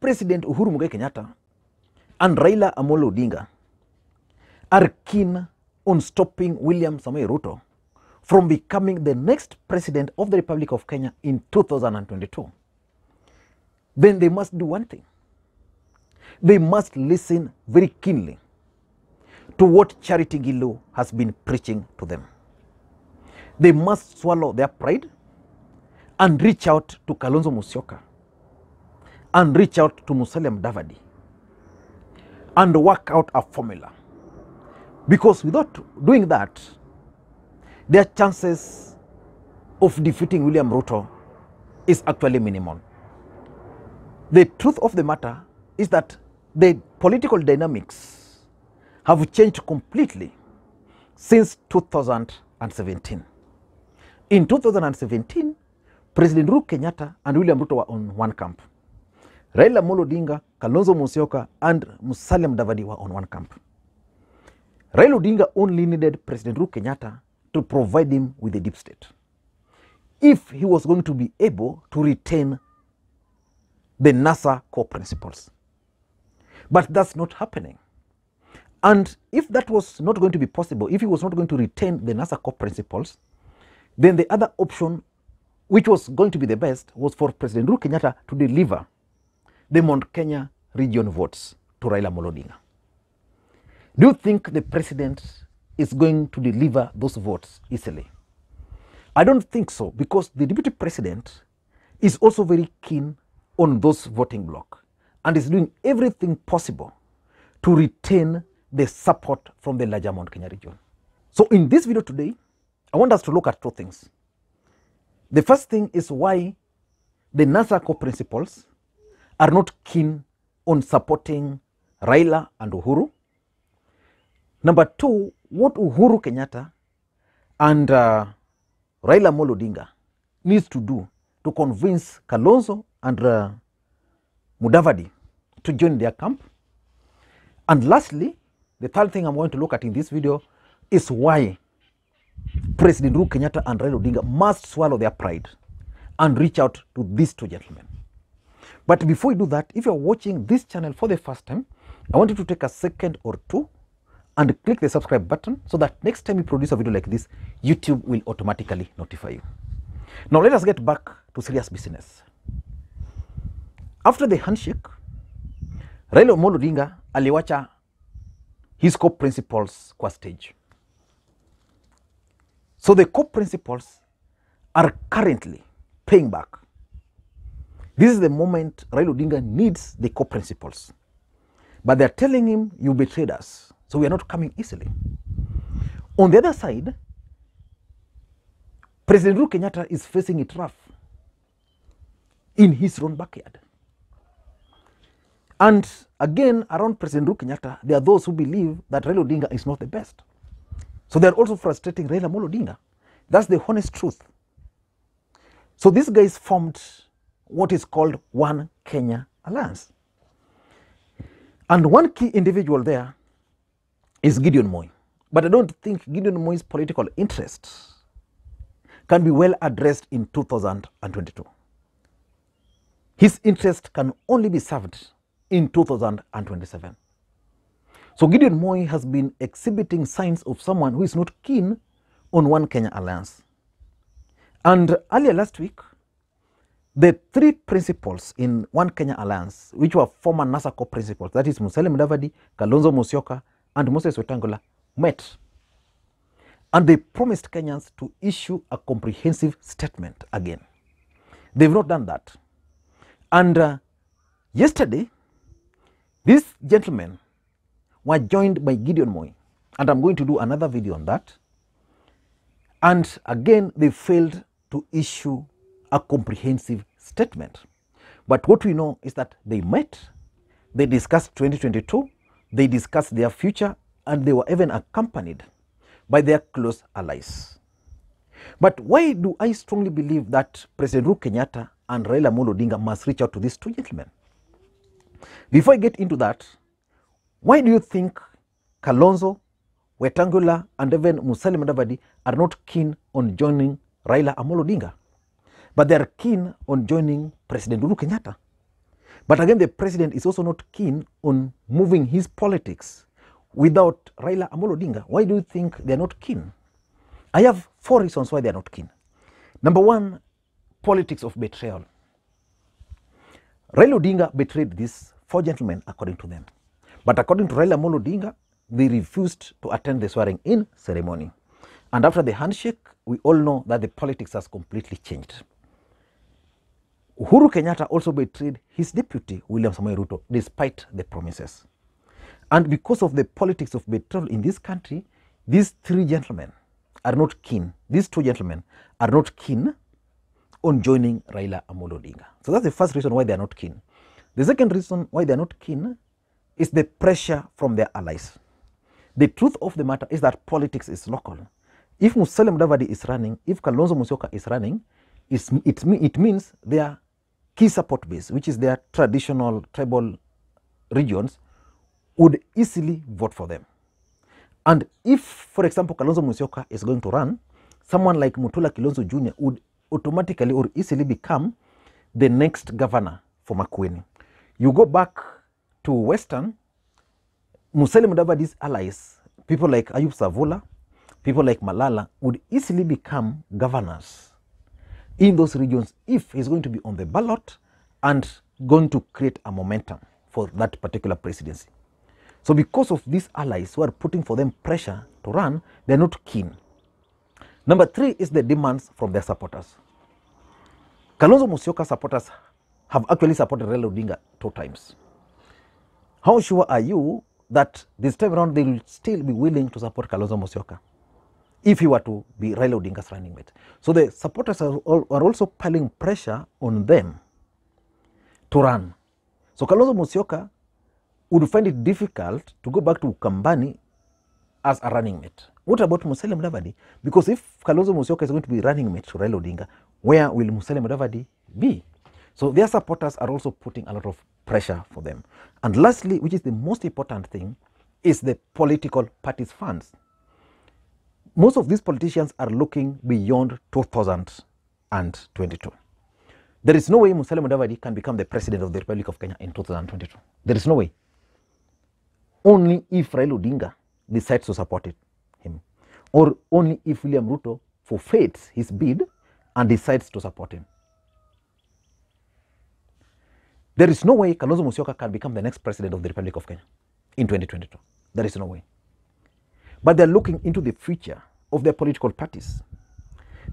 President Uhuru Kenyatta and Raila Odinga are keen on stopping William Samoei Ruto from becoming the next president of the Republic of Kenya in 2022, then they must do one thing. They must listen very keenly to what Charity Ngilu has been preaching to them. They must swallow their pride and reach out to Kalonzo Musyoka and reach out to Musalia Mudavadi and work out a formula. Because without doing that, their chances of defeating William Ruto is actually minimal. The truth of the matter is that the political dynamics have changed completely since 2017. In 2017, President Uhuru Kenyatta and William Ruto were on one camp. Raila Odinga, Kalonzo Musyoka, and Musalia Mudavadi were on one camp. Raila Odinga only needed President Uhuru Kenyatta to provide him with a deep state if he was going to be able to retain the NASA core principles. But that's not happening. And if that was not going to be possible, if he was not going to retain the NASA core principles, then the other option, which was going to be the best, was for President Uhuru Kenyatta to deliver the Mount Kenya region votes to Raila Odinga. Do you think the president is going to deliver those votes easily? I don't think so, because the deputy president is also very keen on those voting bloc and is doing everything possible to retain the support from the larger Mount Kenya region. So in this video today, I want us to look at two things. The first thing is why the NASA core principles are not keen on supporting Raila and Uhuru. Number two, what Uhuru Kenyatta and Raila Odinga needs to do to convince Kalonzo and Mudavadi to join their camp. And lastly, the third thing I'm going to look at in this video is why President Uhuru Kenyatta and Raila Odinga must swallow their pride and reach out to these two gentlemen. But before we do that, if you're watching this channel for the first time, I want you to take a second or two and click the subscribe button so that next time we produce a video like this, YouTube will automatically notify you. Now let us get back to serious business. After the handshake, Raila Odinga aliwacha his core principles kwa stage. So the core principles are currently paying back. This is the moment Raila Odinga needs the core principles. But they're telling him, you betrayed us, so we are not coming easily. On the other side, President Uhuru Kenyatta is facing it rough in his own backyard. And again, around President Uhuru Kenyatta, there are those who believe that Raila Odinga is not the best. So they're also frustrating Raila Odinga. That's the honest truth. So these guys formed what is called One Kenya Alliance. And one key individual there is Gideon Moi. But I don't think Gideon Moi's political interests can be well addressed in 2022. His interest can only be served in 2027. So Gideon Moi has been exhibiting signs of someone who is not keen on One Kenya Alliance. And earlier last week, the three principles in One Kenya Alliance, which were former NASA core principles, that is Musalia Mudavadi, Kalonzo Musyoka, and Moses Wetangula, met. And they promised Kenyans to issue a comprehensive statement again. They've not done that. And yesterday, these gentlemen were joined by Gideon Moi, and I'm going to do another video on that. And again, they failed to issue a comprehensive statement. But what we know is that they met, they discussed 2022, they discussed their future, and they were even accompanied by their close allies. But why do I strongly believe that President Uhuru Kenyatta and Raila Odinga must reach out to these two gentlemen? Before I get into that, why do you think Kalonzo, Wetangula, and even Musalia Mudavadi are not keen on joining Raila Odinga? But they are keen on joining President Uhuru Kenyatta. But again, the president is also not keen on moving his politics without Raila Amolo Odinga. Why do you think they're not keen? I have 4 reasons why they're not keen. Number 1, politics of betrayal. Raila Odinga betrayed these 4 gentlemen according to them. But according to Raila Amolo Odinga, they refused to attend the swearing-in ceremony. And after the handshake, we all know that the politics has completely changed. Uhuru Kenyatta also betrayed his deputy, William Samoei Ruto, despite the promises. And because of the politics of betrayal in this country, these 3 gentlemen are not keen. These 2 gentlemen are not keen on joining Raila Amolo Odinga. So that's the first reason why they are not keen. The second reason why they are not keen is the pressure from their allies. The truth of the matter is that politics is local. If Musalia Mudavadi is running, if Kalonzo Musyoka is running, it means their key support base, which is their traditional tribal regions, would easily vote for them. And if, for example, Kalonzo Musyoka is going to run, someone like Mutula Kilonzo Jr. would automatically or easily become the next governor for Makwiny. You go back to Western, Musalia Mudavadi's allies, people like Ayub Savula, people like Malala, would easily become governors in those regions if he's going to be on the ballot and going to create a momentum for that particular presidency. So because of these allies who are putting for them pressure to run, they're not keen. Number 3 is the demands from their supporters. Kalonzo Musyoka supporters have actually supported Raila Odinga 2 times. How sure are you that this time around they will still be willing to support Kalonzo Musyoka if he were to be Raila Odinga's running mate? So the supporters are also piling pressure on them to run. So Kalonzo Musyoka would find it difficult to go back to Ukambani as a running mate. What about Musalia Mudavadi? Because if Kalonzo Musyoka is going to be running mate to Raila Odinga, where will Musalia Mudavadi be? So their supporters are also putting a lot of pressure for them. And lastly, which is the most important thing, is the political parties' funds. Most of these politicians are looking beyond 2022. There is no way Musalia Mudavadi can become the president of the Republic of Kenya in 2022. There is no way. Only if Raila Odinga decides to support him, or only if William Ruto forfeits his bid and decides to support him. There is no way Kalonzo Musyoka can become the next president of the Republic of Kenya in 2022. There is no way. But they're looking into the future of their political parties.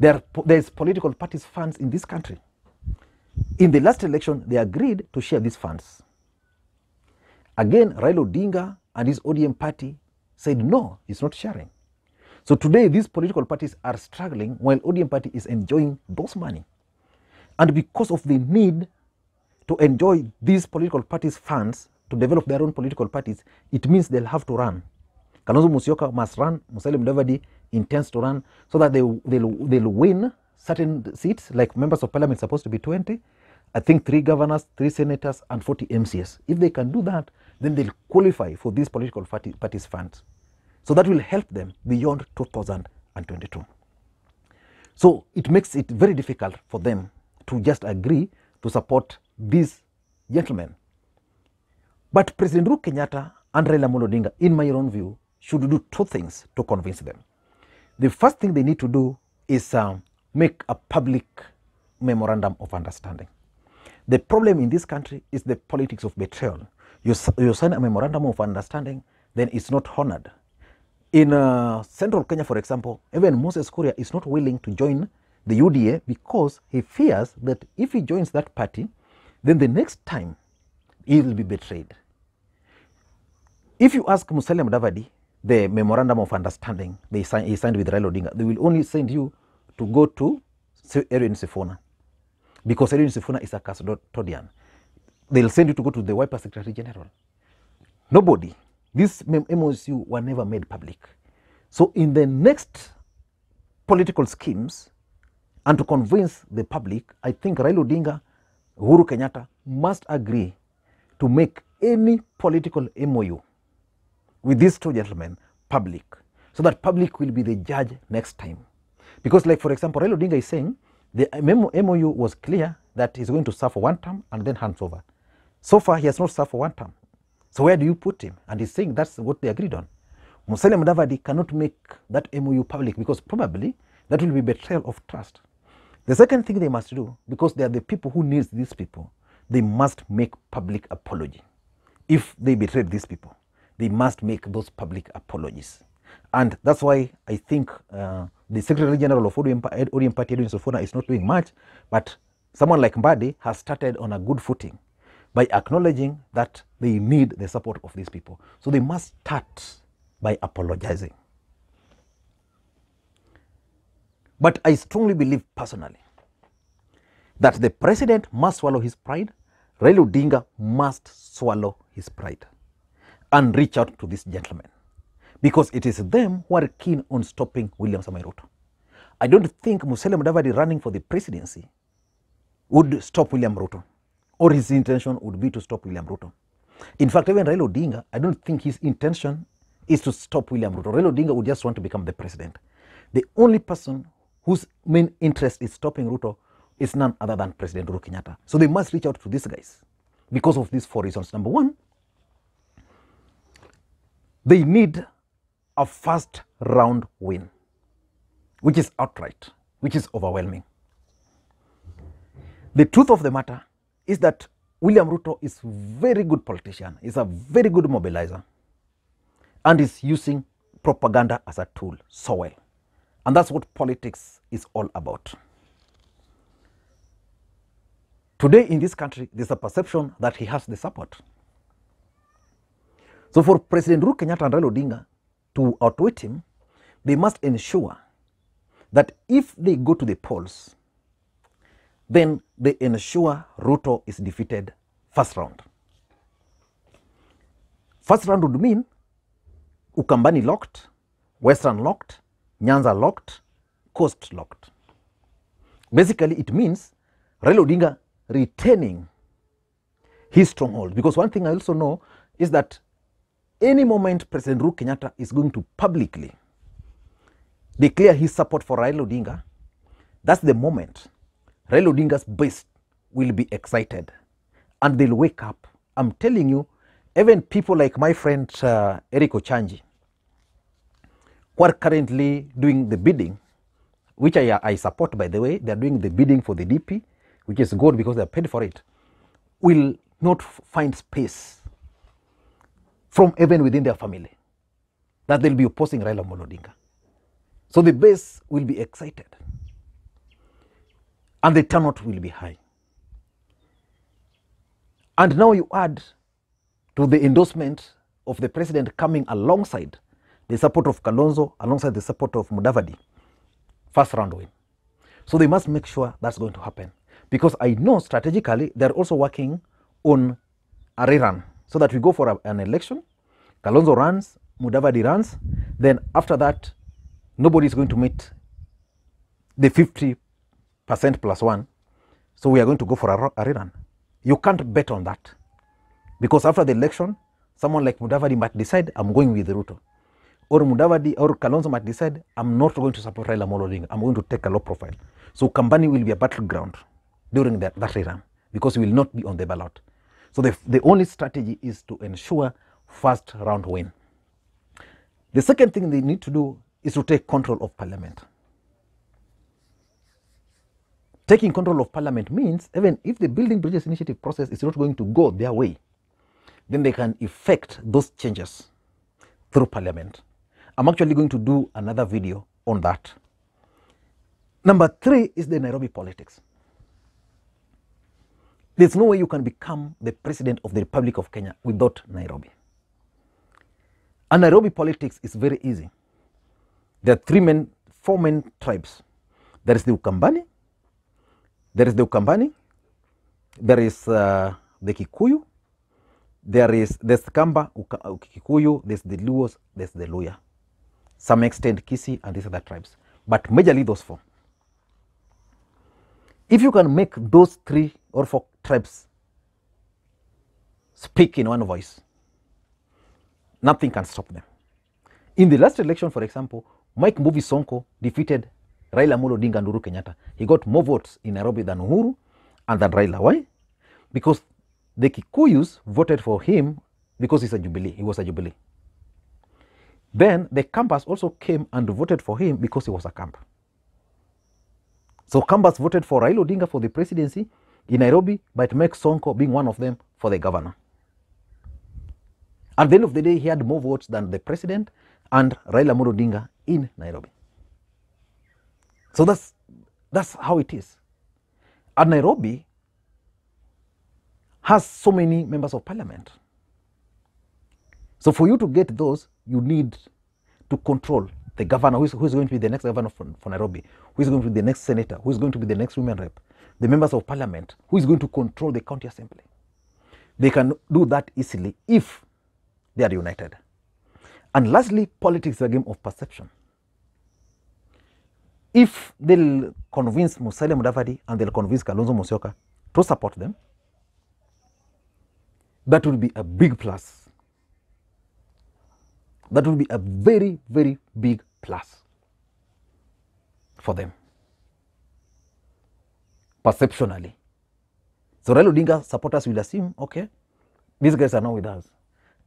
There's political parties funds in this country. In the last election, they agreed to share these funds. Again, Raila Odinga and his ODM party said no, it's not sharing. So today, these political parties are struggling while ODM party is enjoying those money. And because of the need to enjoy these political parties' funds to develop their own political parties, it means they'll have to run. Kalonzo Musyoka must run, Musalia Mudavadi intends to run, so that they'll win certain seats, like members of parliament supposed to be 20. I think 3 governors, 3 senators, and 40 MCS. If they can do that, then they'll qualify for these political parties' funds. So that will help them beyond 2022. So it makes it very difficult for them to just agree to support these gentlemen. But President Uhuru Kenyatta and Raila Amolo Odinga, in my own view, should do 2 things to convince them. The first thing they need to do is make a public memorandum of understanding. The problem in this country is the politics of betrayal. You sign a memorandum of understanding, then it's not honored. In central Kenya, for example, even Moses Kuria is not willing to join the UDA because he fears that if he joins that party, then the next time he will be betrayed. If you ask Musalia Mudavadi, the memorandum of understanding he signed with Raila Odinga, they will only send you to go to Edwin Sifuna, because Edwin Sifuna is a custodian. They'll send you to go to the Wiper Secretary General. Nobody. These MOU were never made public. So in the next political schemes, and to convince the public, I think Raila Odinga, Uhuru Kenyatta must agree to make any political MOU with these 2 gentlemen public, so that public will be the judge next time. Because, like, for example, Raila Odinga is saying the MOU was clear that he's going to serve for 1 term and then hands over. So far, he has not served for 1 term. So where do you put him? And he's saying that's what they agreed on. Musalia Mudavadi cannot make that MOU public because probably that will be betrayal of trust. The second thing they must do, because they are the people who need these people, they must make public apology. If they betrayed these people, they must make those public apologies. And that's why I think the Secretary General of ODM Party, Edwin Sifuna, is not doing much, but someone like Mbadi has started on a good footing by acknowledging that they need the support of these people. So they must start by apologizing. But I strongly believe personally that the president must swallow his pride, Raila Odinga must swallow his pride and reach out to these gentlemen, because it is them who are keen on stopping William Samoei Ruto. I don't think Musalia Mudavadi running for the presidency would stop William Ruto, or his intention would be to stop William Ruto. In fact, even Raila Odinga, I don't think his intention is to stop William Ruto. Raila Odinga would just want to become the president. The only person whose main interest is stopping Ruto is none other than President Uhuru Kenyatta. So they must reach out to these guys because of these 4 reasons. Number one, they need a first round win, which is outright, which is overwhelming. The truth of the matter is that William Ruto is a very good politician, is a very good mobilizer, and is using propaganda as a tool so well. And that's what politics is all about. Today in this country, there's a perception that he has the support. So for President Uhuru Kenyatta and Raila Odinga to outwit him, they must ensure that if they go to the polls, then they ensure Ruto is defeated first round. First round would mean Ukambani locked, Western locked, Nyanza locked, Coast locked. Basically, it means Raila Odinga retaining his stronghold. Because one thing I also know is that any moment President Uhuru Kenyatta is going to publicly declare his support for Raila Odinga, that's the moment Raila Odinga's base will be excited and they'll wake up. I'm telling you, even people like my friend Eric Ochanji, who are currently doing the bidding, which I support, by the way, they're doing the bidding for the DP, which is good because they're paid for it, will not find space from even within their family that they'll be opposing Raila Odinga. So the base will be excited and the turnout will be high. And now you add to the endorsement of the president coming alongside the support of Kalonzo, alongside the support of Mudavadi, first round win. So they must make sure that's going to happen. Because I know strategically they're also working on a rerun so that we go for an election, Kalonzo runs, Mudavadi runs, then after that, nobody is going to meet the 50% plus one. So we are going to go for a rerun. You can't bet on that. Because after the election, someone like Mudavadi might decide, I'm going with Ruto. Or Mudavadi or Kalonzo might decide, I'm not going to support Raila Odinga. I'm going to take a low profile. So Kambani will be a battleground during that rerun because he will not be on the ballot. So the only strategy is to ensure first round win. The second thing they need to do is to take control of parliament. Taking control of parliament means even if the Building Bridges Initiative process is not going to go their way, then they can effect those changes through parliament. I'm actually going to do another video on that. Number 3 is the Nairobi politics. There's no way you can become the president of the Republic of Kenya without Nairobi. And Nairobi politics is very easy. There are 4 main tribes. There is the Ukambani, there is the Kikuyu, there's Kamba, Kikuyu, there's the Luos, there's the Luya. Some extent Kisi and these other tribes. But majorly those 4. If you can make those 3 or 4 tribes speak in one voice, nothing can stop them. In the last election, for example, Mike Mbuvi Sonko defeated Raila Odinga and Uhuru Kenyatta. He got more votes in Nairobi than Uhuru and than Raila. Why? Because the Kikuyus voted for him because he's a Jubilee. He was a Jubilee. Then the Kambas also came and voted for him because he was a Camp. So Kambas voted for Raila Odinga for the presidency in Nairobi, but Mek Sonko being one of them for the governor. At the end of the day, he had more votes than the president and Raila Odinga in Nairobi. So that's how it is. And Nairobi has so many members of parliament. So for you to get those, you need to control the governor, who is going to be the next governor for Nairobi, who is going to be the next senator, who is going to be the next women rep, the members of parliament, who is going to control the county assembly. They can do that easily if they are united. And lastly, politics is a game of perception. If they'll convince Musalia Mudavadi and they'll convince Kalonzo Musyoka to support them, that will be a big plus. That will be a very, very big plus for them, perceptionally. So Raila Odinga supporters will assume, okay, these guys are now with us.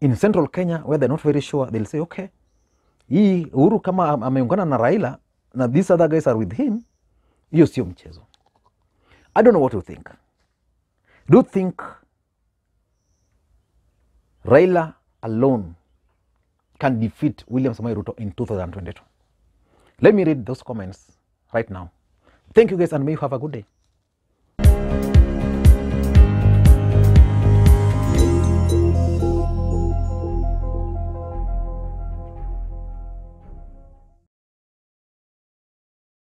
In central Kenya, where they're not very sure, they'll say, okay, hii Uhuru kama ameungana na Raila, na these other guys are with him, hiyo sio mchezo. I don't know what you think. Do you think Raila alone can defeat William Samoei Ruto in 2022? Let me read those comments right now. Thank you guys, and may you have a good day.